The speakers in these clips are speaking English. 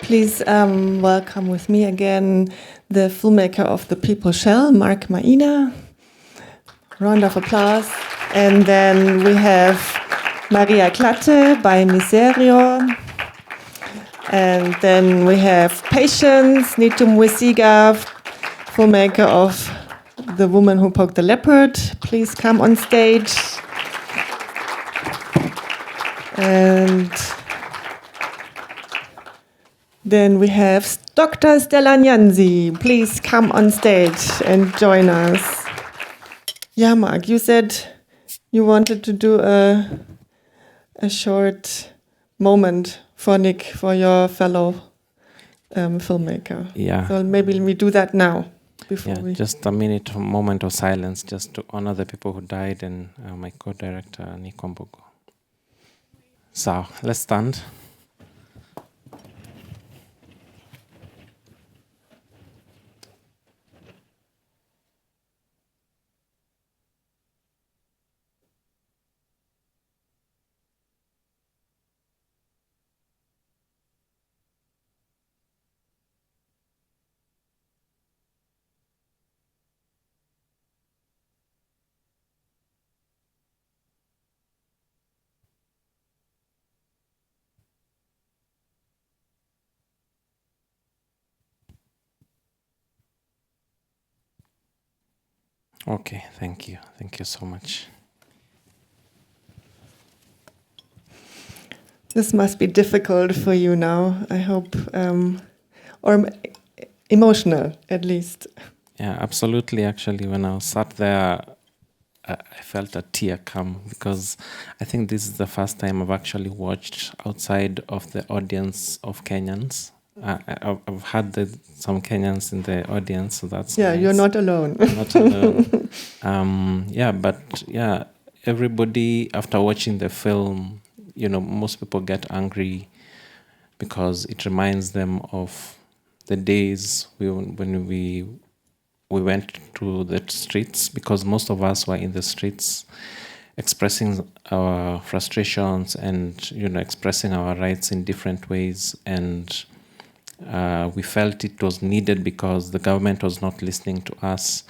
Please welcome with me again the filmmaker of The People Shell, Mark Maina. Round of applause. And then we have Maria Klatte by Miserio. And then we have Patience, Nitum Wisiga, filmmaker of The Woman Who Poked the Leopard. Please come on stage. And then we have Dr. Stella Nyanzi. Please come on stage and join us. Yeah, Mark, you said you wanted to do a short moment for Nick, for your fellow filmmaker. Yeah. So maybe we do that now. Just a moment of silence, just to honor the people who died and my co-director, Nick Ombogo. So, let's stand. Okay, thank you. Thank you so much. This must be difficult for you now, I hope, or emotional at least. Yeah, absolutely. Actually, when I sat there, I felt a tear come because I think this is the first time I've actually watched outside of the audience of Kenyans. I've had some Kenyans in the audience, so that's nice. You're not alone. Not alone. Everybody after watching the film, most people get angry because it reminds them of the days when we went to the streets, because most of us were in the streets expressing our frustrations and expressing our rights in different ways, and we felt it was needed because the government was not listening to us.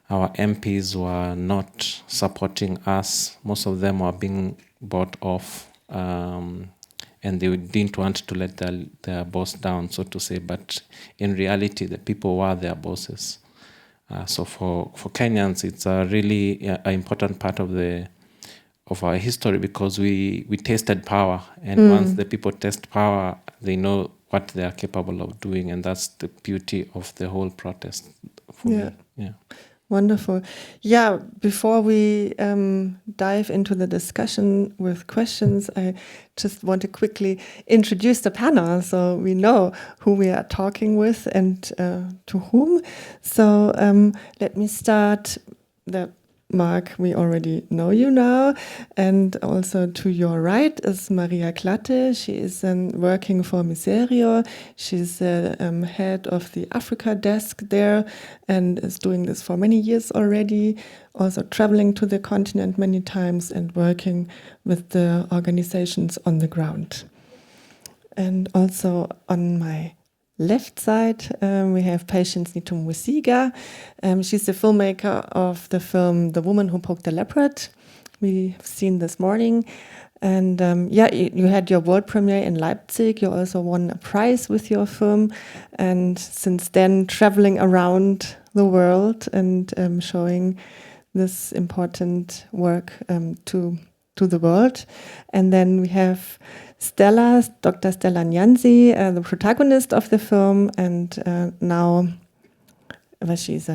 Our MPs were not supporting us. Most of them were being bought off, and they didn't want to let their boss down, so to say. But in reality, the people were their bosses. So for Kenyans, it's a really an important part of our history, because we tasted power, and once the people taste power, they know what they are capable of doing, and that's the beauty of the whole protest for me. Yeah. Wonderful. Yeah, before we dive into the discussion with questions, I just want to quickly introduce the panel so we know who we are talking with and to whom. So let me start. Mark, we already know you now, and also to your right is Maria Klatte. She is working for Miserio. She's the head of the Africa desk there and is doing this for many years already, also traveling to the continent many times and working with the organizations on the ground. And also on my left side, we have Patience Nitum Wisiga. She's the filmmaker of the film The Woman Who Poked the Leopard. We've seen this morning. And you had your world premiere in Leipzig. You also won a prize with your film. And since then, traveling around the world and showing this important work to the world. And then we have Dr. Stella Nyanzi, the protagonist of the film, and now she's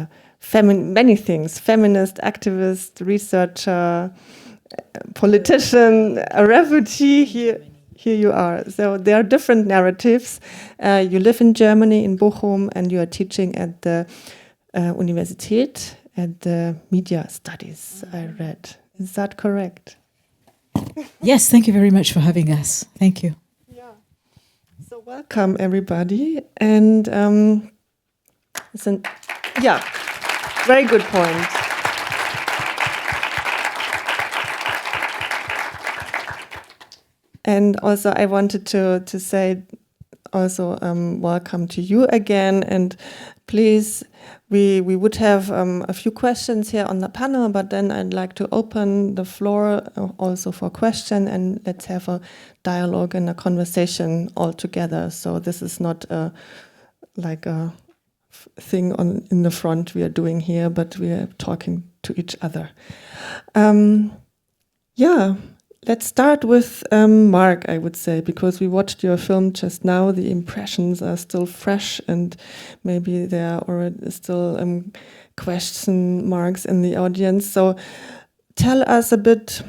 many things: feminist, activist, researcher, politician, a refugee. Here you are. So there are different narratives. You live in Germany, in Bochum, and you are teaching at the Universität at the Media Studies, I read. Is that correct? Yes, thank you very much for having us. Thank you. Yeah. So welcome, everybody. And very good point. And also I wanted to say also welcome to you again. And please, we would have a few questions here on the panel, but then I'd like to open the floor also for question, and let's have a dialogue and a conversation all together. So this is not like a thing in the front we are doing here, but we are talking to each other. Let's start with Mark, I would say, because we watched your film just now. The impressions are still fresh, and maybe there are already still question marks in the audience. So tell us a bit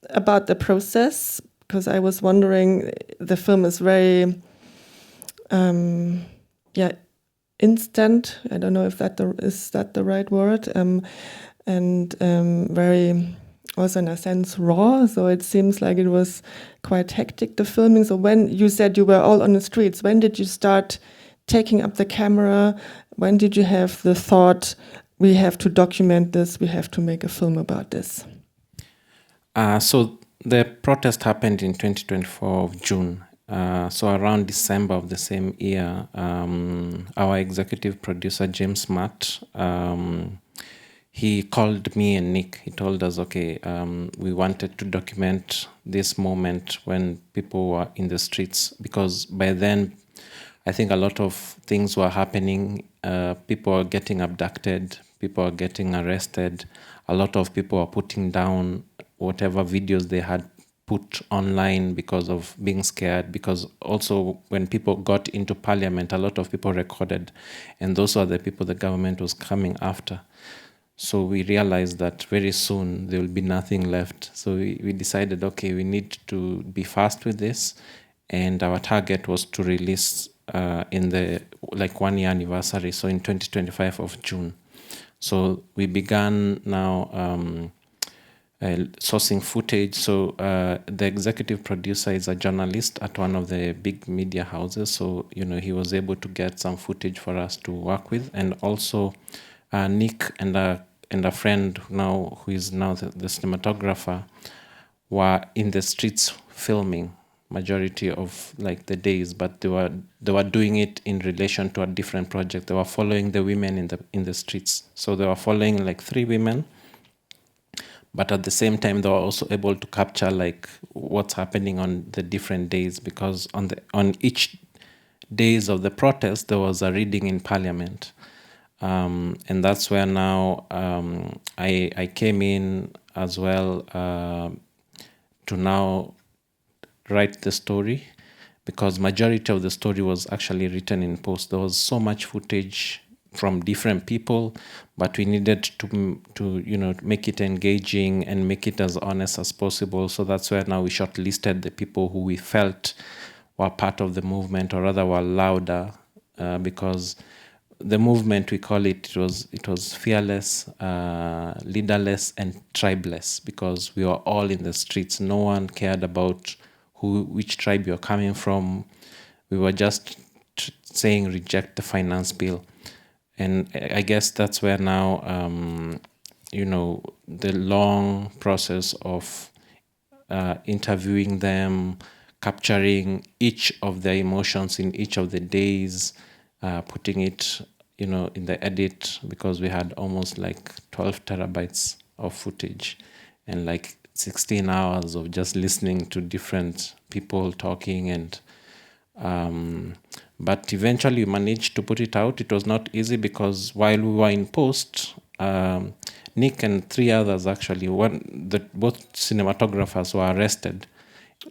about the process, because I was wondering, the film is very instant. I don't know if is that the right word, and very, also in a sense, raw. So it seems like it was quite hectic, the filming. So when you said you were all on the streets, when did you start taking up the camera? When did you have the thought, we have to document this, we have to make a film about this? So the protest happened in 2024 of June. So around December of the same year, our executive producer, James Matt, he called me and Nick. He told us, okay, we wanted to document this moment when people were in the streets, because by then, I think a lot of things were happening. People were getting abducted, people were getting arrested. A lot of people were putting down whatever videos they had put online because of being scared, because also when people got into parliament, a lot of people recorded, and those are the people the government was coming after. So we realized that very soon there will be nothing left. So we decided, okay, we need to be fast with this, and our target was to release in the 1 year anniversary, so in 2025 of June. So we began now sourcing footage. So the executive producer is a journalist at one of the big media houses. So, he was able to get some footage for us to work with. And also Nick and a friend now, who is now the cinematographer, were in the streets filming majority of the days, but they were doing it in relation to a different project. They were following the women in the streets. So they were following 3 women, but at the same time they were also able to capture what's happening on the different days, because on each days of the protest there was a reading in parliament, and that's where now I came in as well to now write the story, because majority of the story was actually written in post. There was so much footage from different people, but we needed to make it engaging and make it as honest as possible. So that's where now we shortlisted the people who we felt were part of the movement, or rather were louder, because the movement, we call it was fearless, leaderless, and tribeless, because we were all in the streets. No one cared about which tribe you're coming from. We were just saying reject the finance bill. And I guess that's where now, the long process of interviewing them, capturing each of their emotions in each of the days, putting it, in the edit, because we had almost 12 terabytes of footage and 16 hours of just listening to different people talking, and but eventually we managed to put it out. It was not easy, because while we were in post, Nick and 3 others actually, both cinematographers were arrested.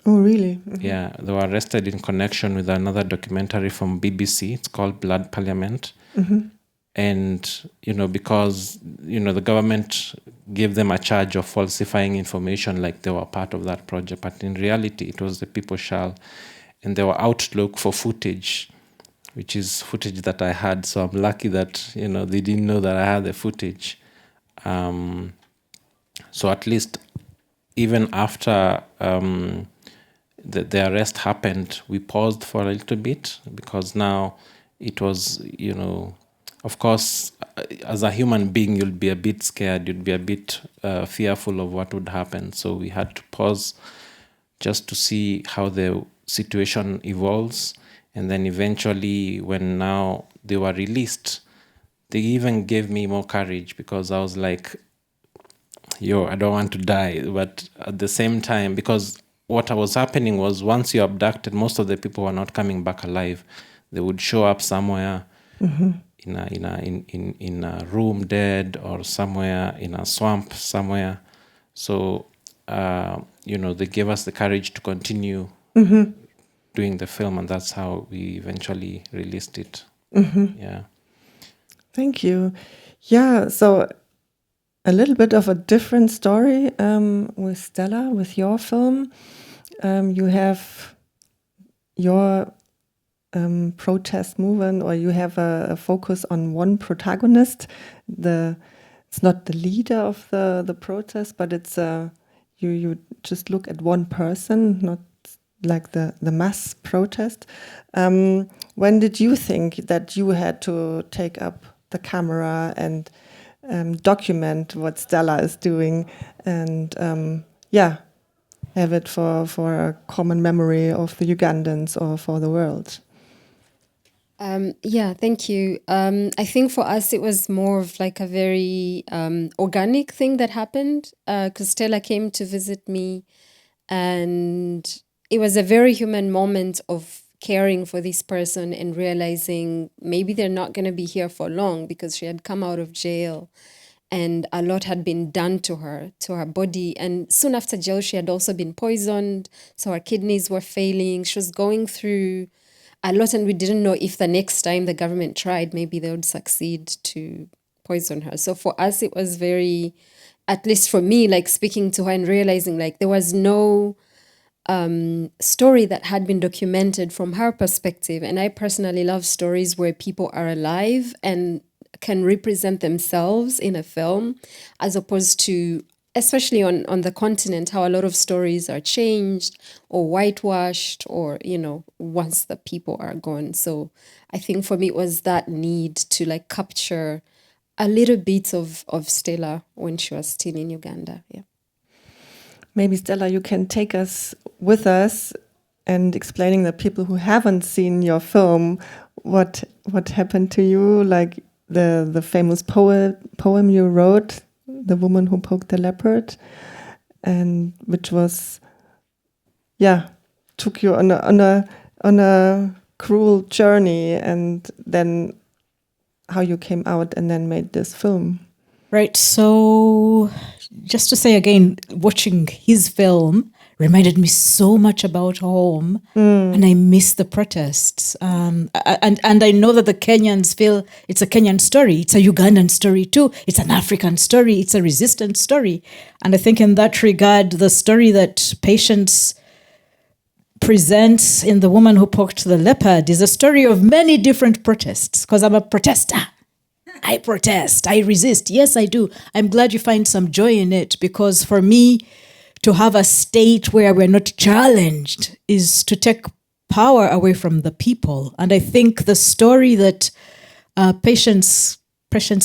Oh, really? Mm-hmm. Yeah, they were arrested in connection with another documentary from BBC. It's called Blood Parliament. Mm-hmm. And, because, the government gave them a charge of falsifying information, like they were part of that project. But in reality, it was the People Shall. And they were out to look for footage, which is footage that I had. So I'm lucky that, they didn't know that I had the footage. So at least even after the arrest happened, we paused for a little bit, because now it was, of course, as a human being, you'll be a bit scared, you'd be a bit fearful of what would happen. So we had to pause just to see how the situation evolves. And then eventually, when now they were released, they even gave me more courage, because I was like, yo, I don't want to die. But at the same time, because what was happening was, once you're abducted, most of the people were not coming back alive. They would show up somewhere in a room dead, or somewhere in a swamp somewhere. So, they gave us the courage to continue doing the film, and that's how we eventually released it. Yeah. Thank you. Yeah, so a little bit of a different story with Stella, with your film. You have your protest movement, or you have a focus on one protagonist. It's not the leader of the protest, but it's you just look at one person, not like the mass protest. When did you think that you had to take up the camera and document what Stella is doing, and have it for a common memory of the Ugandans or for the world? Thank you. I think for us it was more of like a very organic thing that happened, because Stella came to visit me, and it was a very human moment of caring for this person and realizing maybe they're not going to be here for long, because she had come out of jail and a lot had been done to her body. And soon after jail, she had also been poisoned. So her kidneys were failing. She was going through a lot, and we didn't know if the next time the government tried, maybe they would succeed to poison her. So for us, it was very, at least for me, like speaking to her and realizing like there was no story that had been documented from her perspective. And I personally love stories where people are alive and can represent themselves in a film, as opposed to, especially on the continent, how a lot of stories are changed or whitewashed, or, once the people are gone. So I think for me, it was that need to like capture a little bit of Stella when she was still in Uganda. Yeah. Maybe Stella, you can take us with us and explaining the people who haven't seen your film what happened to you, like the famous poem you wrote, The Woman Who Poked the Leopard, and which was, took you on a cruel journey, and then how you came out and then made this film. Right. So just to say again, watching his film reminded me so much about home, and I miss the protests. And I know that the Kenyans feel it's a Kenyan story. It's a Ugandan story too. It's an African story. It's a resistance story. And I think in that regard, the story that Patience presents in The Woman Who Poked the Leopard is a story of many different protests, because I'm a protester. I protest, I resist. Yes, I do. I'm glad you find some joy in it, because for me, to have a state where we're not challenged is to take power away from the people. And I think the story that Patience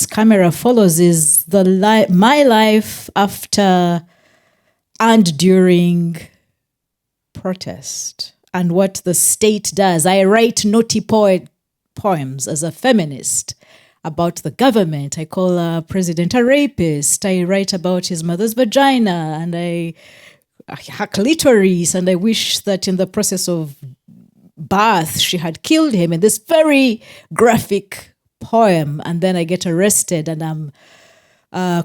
camera follows is my life after and during protest, and what the state does. I write naughty poems as a feminist about the government. I call president a rapist. I write about his mother's vagina, and I her clitoris, and I wish that in the process of birth she had killed him in this very graphic poem. And then I get arrested, and I'm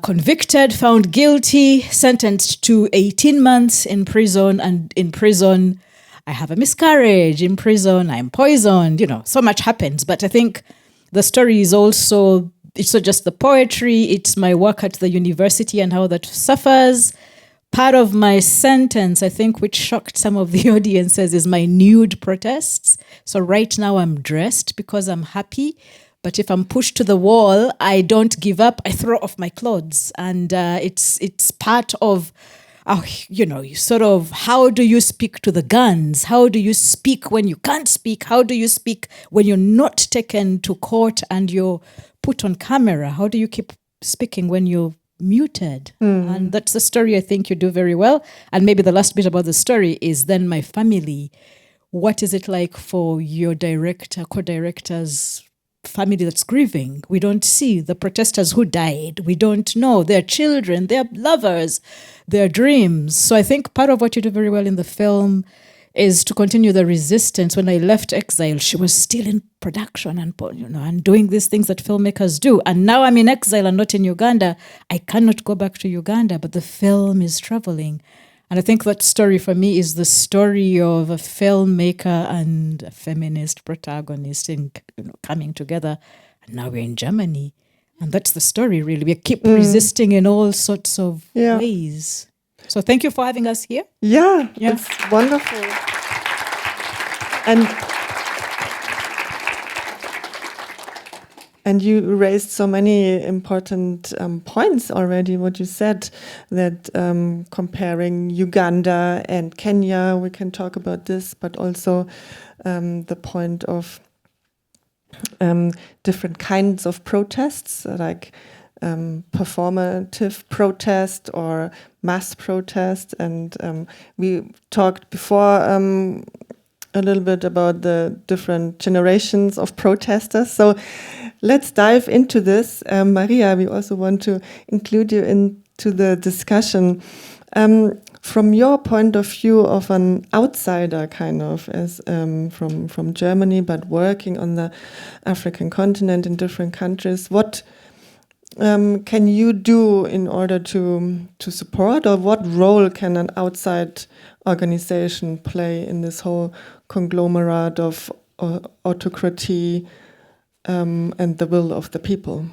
convicted, found guilty, sentenced to 18 months in prison. And in prison, I have a miscarriage. In prison, I'm poisoned. So much happens. But I think the story is also, it's not just the poetry, it's my work at the university and how that suffers. Part of my sentence, I think, which shocked some of the audiences, is my nude protests. So right now I'm dressed because I'm happy. But if I'm pushed to the wall, I don't give up. I throw off my clothes. And it's part of, sort of, how do you speak to the guns? How do you speak when you can't speak? How do you speak when you're not taken to court and you're put on camera? How do you keep speaking when you're muted? And that's the story I think you do very well. And maybe the last bit about the story is then my family what is it like for your director, co-director's family that's grieving? We don't see the protesters who died. We don't know their children, their lovers, their dreams. So I think part of what you do very well in the film is to continue the resistance. When I left exile, she was still in production and doing these things that filmmakers do. And now I'm in exile and not in Uganda. I cannot go back to Uganda, but the film is traveling. And I think that story for me is the story of a filmmaker and a feminist protagonist coming together. And now we're in Germany. And that's the story, really. We keep resisting in all sorts of ways. So thank you for having us here. Yeah, it's wonderful. And you raised so many important points already, what you said, that comparing Uganda and Kenya, we can talk about this, but also the point of different kinds of protests, like performative protest or mass protest. And we talked before a little bit about the different generations of protesters. So let's dive into this. Maria, we also want to include you into the discussion. From your point of view of an outsider, kind of, as from Germany, but working on the African continent in different countries, what can you do in order to support, or what role can an outside organization play in this whole conglomerate of autocracy and the will of the people?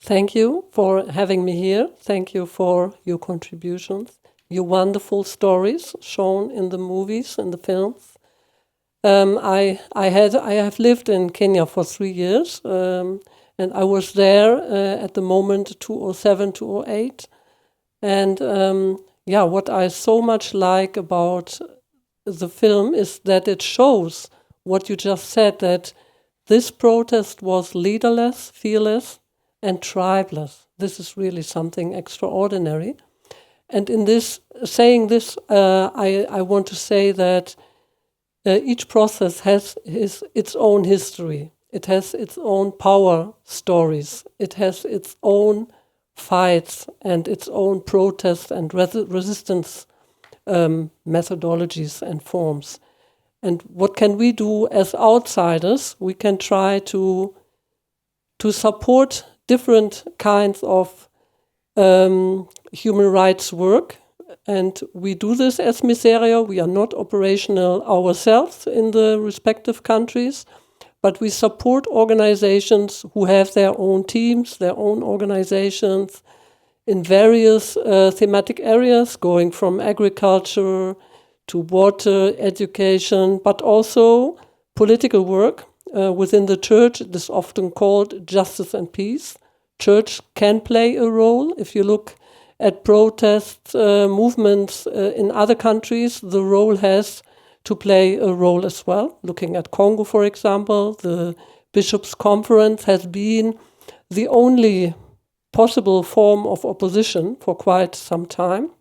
Thank you for having me here. Thank you for your contributions, your wonderful stories shown in the movies and the films. I have lived in Kenya for 3 years, and I was there at the moment 2007, 2008. And what I so much like about the film is that it shows what you just said, that this protest was leaderless, fearless, and tribeless. This is really something extraordinary. And in this, saying this, I want to say that each process has its own history. It has its own power stories. It has its own fights and its own protest and resistance methodologies and forms. And what can we do as outsiders? We can try to support different kinds of human rights work. And we do this as Miseria. We are not operational ourselves in the respective countries, but we support organizations who have their own teams, their own organizations in various thematic areas, going from agriculture to water, education, but also political work. Within the church, it is often called justice and peace. Church can play a role. If you look at protest movements in other countries, the role has to play a role as well. Looking at Congo, for example, the Bishops' Conference has been the only possible form of opposition for quite some time.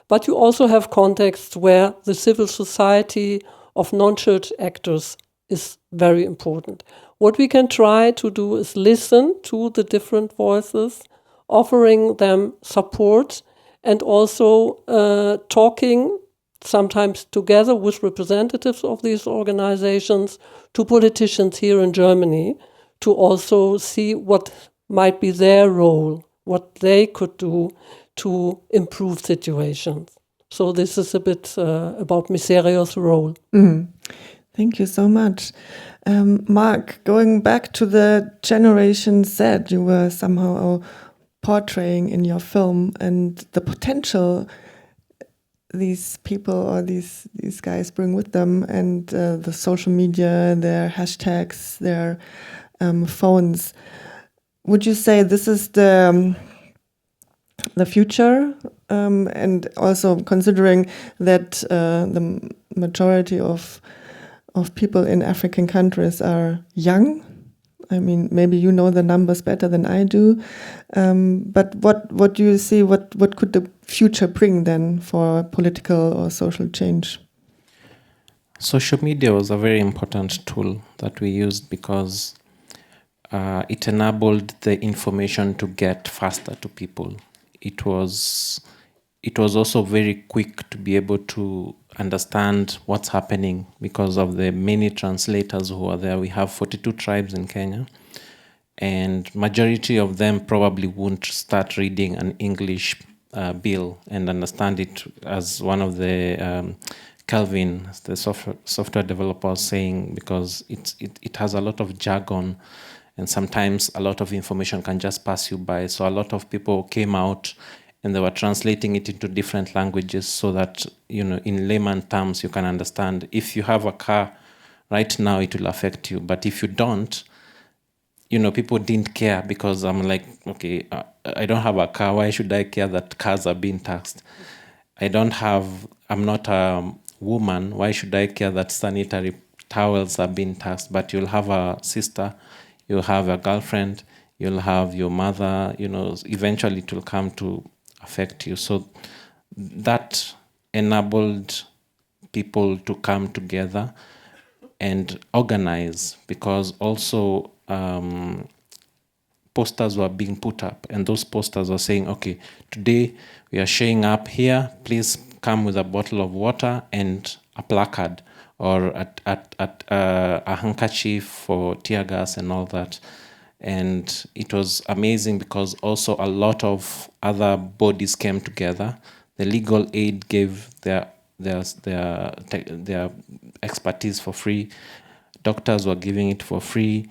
But you also have contexts where the civil society of non-church actors is very important. What we can try to do is listen to the different voices, offering them support, and also talking sometimes together with representatives of these organizations to politicians here in Germany to also see what might be their role, what they could do to improve situations. So this is a bit about Miseria's role. Thank you so much. Mark, going back to the Generation Z, you were somehow portraying in your film, and the potential these people or these guys bring with them, and the social media, their hashtags, their phones. Would you say this is the future? And also considering that the majority of people in African countries are young. I mean, maybe you know the numbers better than I do. But what do you see? What could the future bring then for political or social change? Social media was a very important tool that we used because it enabled the information to get faster to people. It was also very quick to be able to understand what's happening because of the many translators who are there. We have 42 tribes in Kenya, and majority of them probably won't start reading an English bill and understand it as one of the Calvin, the software developer, was saying, because it has a lot of jargon, and sometimes a lot of information can just pass you by. So a lot of people came out and they were translating it into different languages so that, in layman terms, you can understand. If you have a car right now, it will affect you. But if you don't, people didn't care, because I'm like, okay, I don't have a car. Why should I care that cars are being taxed? I'm not a woman. Why should I care that sanitary towels are being taxed? But you'll have a sister, you'll have a girlfriend, you'll have your mother, eventually it will come to affect you. So that enabled people to come together and organize, because also posters were being put up, and those posters were saying, okay, today we are showing up here, please come with a bottle of water and a placard, or a handkerchief for tear gas and all that. And it was amazing because also a lot of other bodies came together. The legal aid gave their expertise for free. Doctors were giving it for free.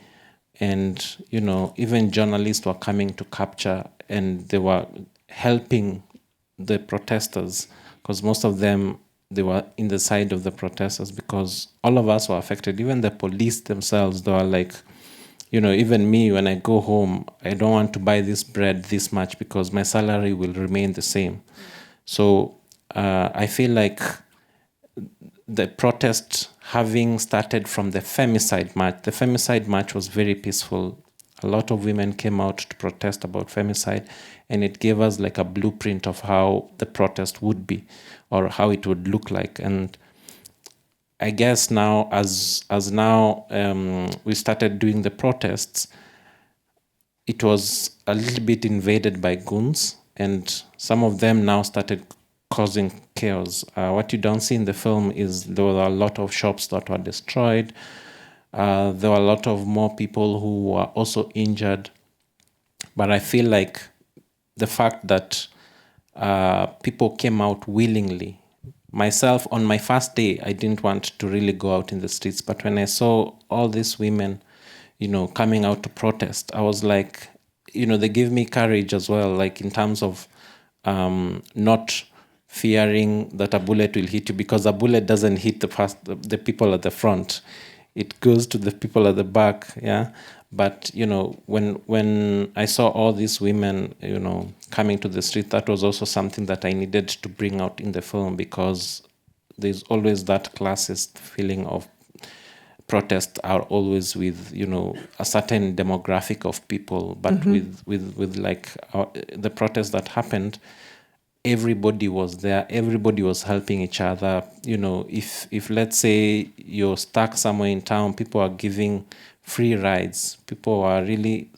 And, even journalists were coming to capture, and they were helping the protesters, because most of them, they were in the side of the protesters, because all of us were affected. Even the police themselves, they were like, even me, when I go home, I don't want to buy this bread this much because my salary will remain the same. So I feel like the protest, having started from the femicide march was very peaceful. A lot of women came out to protest about femicide, and it gave us like a blueprint of how the protest would be, or how it would look like. And I guess now, as we started doing the protests, it was a little bit invaded by goons, and some of them now started causing chaos. What you don't see in the film is there were a lot of shops that were destroyed. There were a lot of more people who were also injured. But I feel like the fact that people came out willingly. Myself, on my first day, I didn't want to really go out in the streets. But when I saw all these women, coming out to protest, I was like, they give me courage as well, like in terms of not fearing that a bullet will hit you, because a bullet doesn't hit the people at the front. It goes to the people at the back, yeah. But when I saw all these women, coming to the street, that was also something that I needed to bring out in the film, because there's always that classist feeling of protests are always with a certain demographic of people, but with like the protest that happened, everybody was there, everybody was helping each other. If let's say you're stuck somewhere in town, people are giving free rides. People are really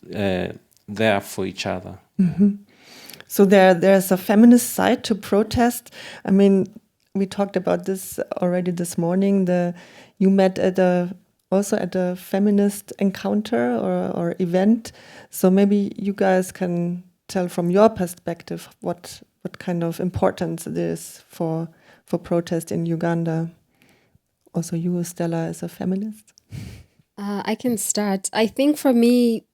there for each other. So there's a feminist side to protest. I mean, we talked about this already this morning. You met also at a feminist encounter or event. So maybe you guys can tell from your perspective what kind of importance it is for protest in Uganda. Also, you, Stella, as a feminist. I can start. I think for me,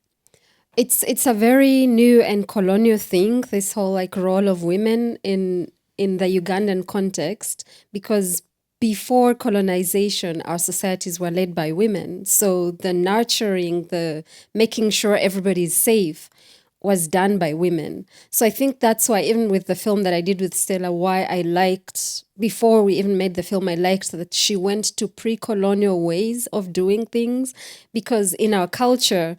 it's a very new and colonial thing, this whole like role of women in the Ugandan context, because before colonization, our societies were led by women. So the nurturing, the making sure everybody's safe was done by women. So I think that's why, even with the film that I did with Stella, why I liked, before we even made the film, I liked that she went to pre-colonial ways of doing things, because in our culture,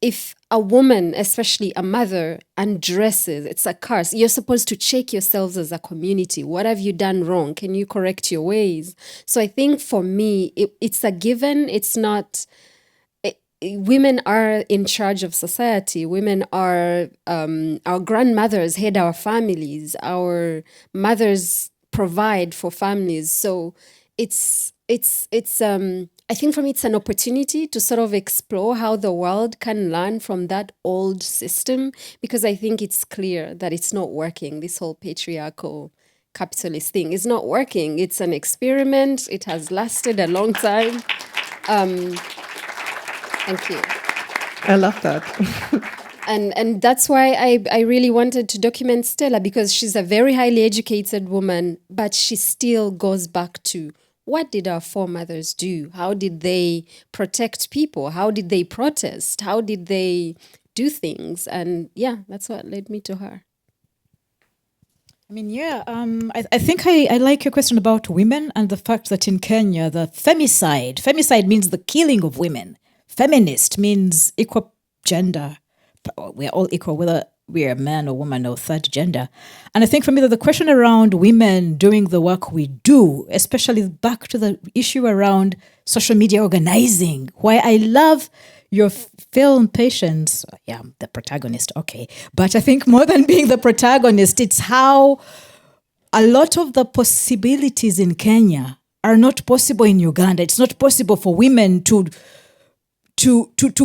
if a woman, especially a mother, undresses, it's a curse. You're supposed to check yourselves as a community. What have you done wrong? Can you correct your ways? So I think for me, it's a given. It's not. Women are in charge of society. Women are our grandmothers head our families. Our mothers provide for families. So it's I think for me it's an opportunity to sort of explore how the world can learn from that old system, because I think it's clear that it's not working. This whole patriarchal capitalist thing is not working. It's an experiment. It has lasted a long time. Thank you. I love that. And that's why I really wanted to document Stella, because she's a very highly educated woman, but she still goes back to, what did our foremothers do? How did they protect people? How did they protest? How did they do things? And yeah, that's what led me to her. I mean, yeah, I think I like your question about women and the fact that in Kenya, the femicide means the killing of women. Feminist means equal gender. We're all equal, whether we're a man or woman or third gender. And I think for me that the question around women doing the work we do, especially back to the issue around social media organizing, why I love your film Patience. Yeah, I'm the protagonist, okay. But I think more than being the protagonist, it's how a lot of the possibilities in Kenya are not possible in Uganda. It's not possible for women to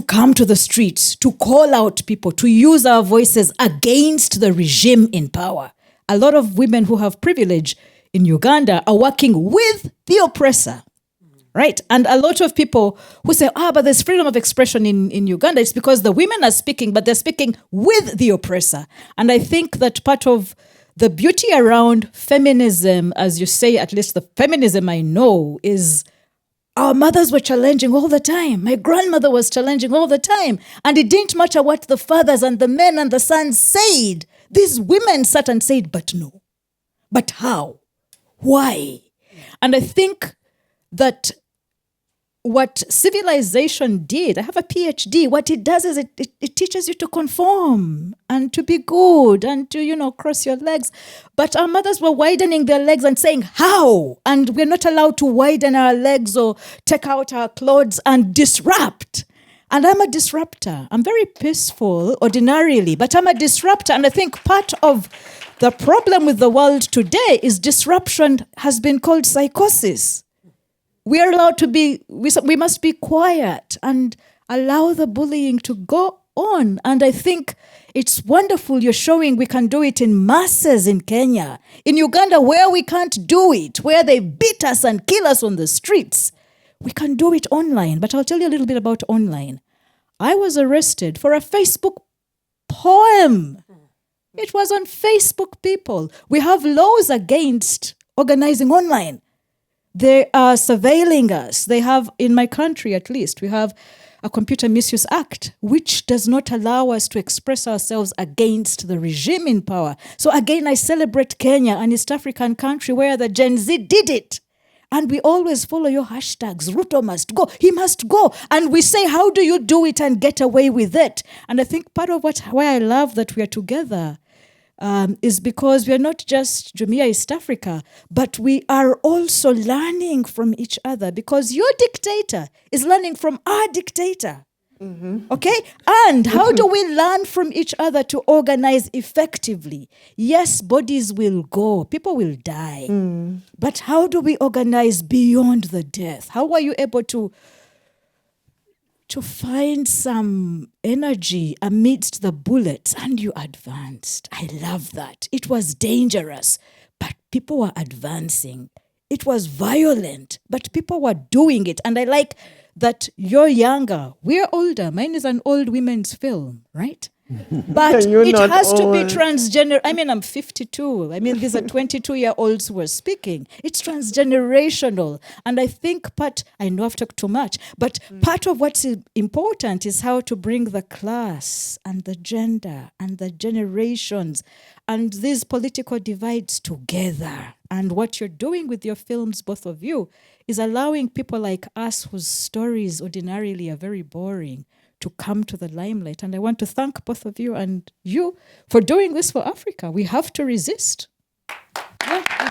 come to the streets, to call out people, to use our voices against the regime in power. A lot of women who have privilege in Uganda are working with the oppressor, right? And a lot of people who say, but there's freedom of expression in Uganda. It's because the women are speaking, but they're speaking with the oppressor. And I think that part of the beauty around feminism, as you say, at least the feminism I know, is our mothers were challenging all the time. My grandmother was challenging all the time. And it didn't matter what the fathers and the men and the sons said. These women sat and said, but no. But how? Why? And I think that what civilization did, I have a PhD, what it does is it teaches you to conform and to be good and to, cross your legs. But our mothers were widening their legs and saying, how? And we're not allowed to widen our legs or take out our clothes and disrupt. And I'm a disruptor. I'm very peaceful ordinarily, but I'm a disruptor. And I think part of the problem with the world today is disruption has been called psychosis. We are allowed to be, we must be quiet and allow the bullying to go on. And I think it's wonderful you're showing we can do it in masses in Kenya. In Uganda, where we can't do it, where they beat us and kill us on the streets, we can do it online. But I'll tell you a little bit about online. I was arrested for a Facebook poem. It was on Facebook, people. We have laws against organizing online. They are surveilling us. They have, in my country at least, we have a Computer Misuse Act, which does not allow us to express ourselves against the regime in power. So again, I celebrate Kenya, an East African country where the Gen Z did it. And we always follow your hashtags. Ruto must go. He must go. And we say, how do you do it and get away with it? And I think part of why I love that we are together is because we are not just Jumuiya East Africa, but we are also learning from each other, because your dictator is learning from our dictator. Mm-hmm. Okay? And how do we learn from each other to organize effectively? Yes, bodies will go, people will die. But how do we organize beyond the death? How are you able to find some energy amidst the bullets, and you advanced? I love that. It was dangerous, but people were advancing. It was violent, but people were doing it. And I like that you're younger. We're older. Mine is an old women's film, right? But it has to be transgender. I mean, I'm 52. I mean, these are 22-year-olds who are speaking. It's transgenerational. And I think I know I've talked too much, but part of what's important is how to bring the class and the gender and the generations and these political divides together. And what you're doing with your films, both of you, is allowing people like us whose stories ordinarily are very boring to come to the limelight. And I want to thank both of you and you for doing this for Africa. We have to resist. Yeah.